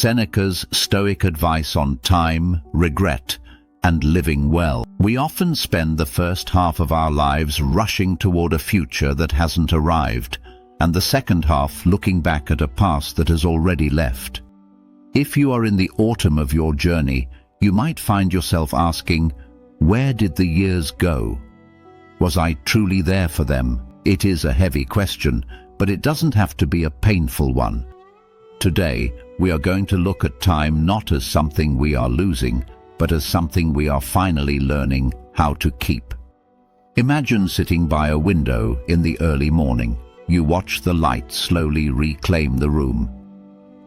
Seneca's Stoic advice on time, regret, and living well. We often spend the first half of our lives rushing toward a future that hasn't arrived, and the second half looking back at a past that has already left. If you are in the autumn of your journey, you might find yourself asking, where did the years go? Was I truly there for them? It is a heavy question, but it doesn't have to be a painful one. Today, we are going to look at time not as something we are losing, but as something we are finally learning how to keep. Imagine sitting by a window in the early morning. You watch the light slowly reclaim the room.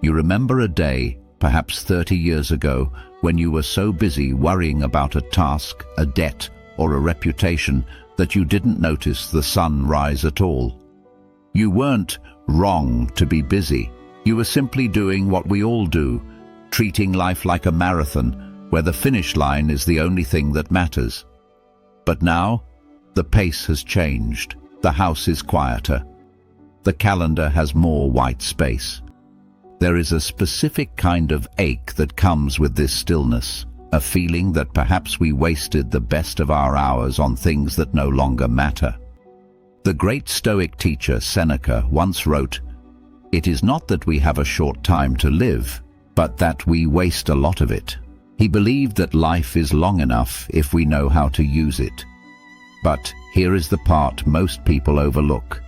You remember a day, perhaps 30 years ago, when you were so busy worrying about a task, a debt, or a reputation that you didn't notice the sun rise at all. You weren't wrong to be busy. You were simply doing what we all do, treating life like a marathon, where the finish line is the only thing that matters. But now, the pace has changed. The house is quieter. The calendar has more white space. There is a specific kind of ache that comes with this stillness, a feeling that perhaps we wasted the best of our hours on things that no longer matter. The great Stoic teacher Seneca once wrote, "It is not that we have a short time to live, but that we waste a lot of it." He believed that life is long enough if we know how to use it. But here is the part most people overlook.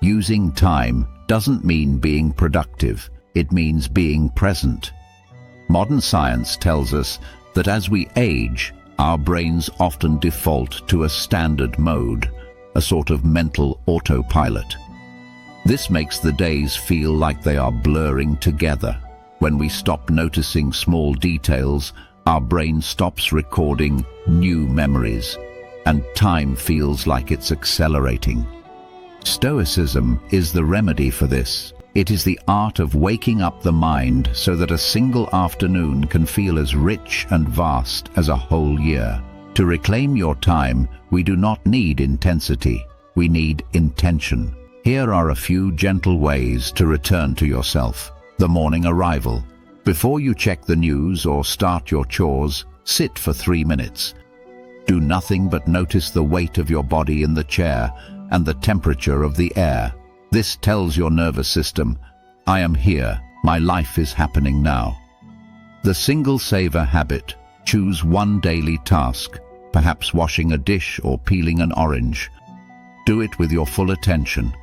Using time doesn't mean being productive, it means being present. Modern science tells us that as we age, our brains often default to a standard mode, a sort of mental autopilot. This makes the days feel like they are blurring together. When we stop noticing small details, our brain stops recording new memories, and time feels like it's accelerating. Stoicism is the remedy for this. It is the art of waking up the mind so that a single afternoon can feel as rich and vast as a whole year. To reclaim your time, we do not need intensity, we need intention. Here are a few gentle ways to return to yourself. The morning arrival. Before you check the news or start your chores, sit for 3 minutes. Do nothing but notice the weight of your body in the chair and the temperature of the air. This tells your nervous system, I am here, my life is happening now. The single savor habit. Choose one daily task, perhaps washing a dish or peeling an orange. Do it with your full attention.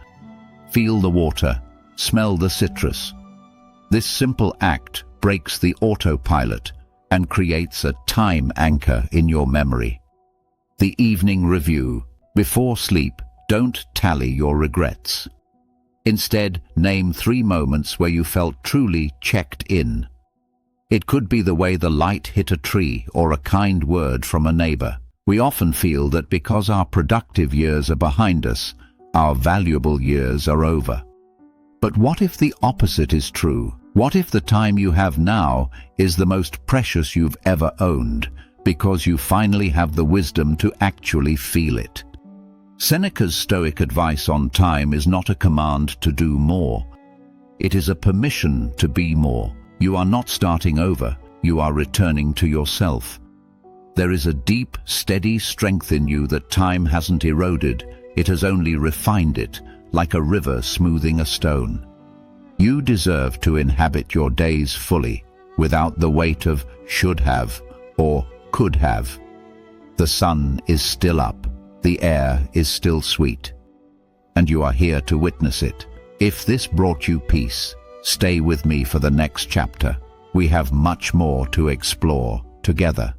Feel the water, smell the citrus. This simple act breaks the autopilot and creates a time anchor in your memory. The evening review. Before sleep, don't tally your regrets. Instead, name 3 moments where you felt truly checked in. It could be the way the light hit a tree or a kind word from a neighbor. We often feel that because our productive years are behind us, our valuable years are over. But what if the opposite is true? What if the time you have now is the most precious you've ever owned, because you finally have the wisdom to actually feel it? Seneca's Stoic advice on time is not a command to do more. It is a permission to be more. You are not starting over, you are returning to yourself. There is a deep, steady strength in you that time hasn't eroded, it has only refined it, like a river smoothing a stone. You deserve to inhabit your days fully, without the weight of should have or could have. The sun is still up, the air is still sweet, and you are here to witness it. If this brought you peace, stay with me for the next chapter. We have much more to explore together.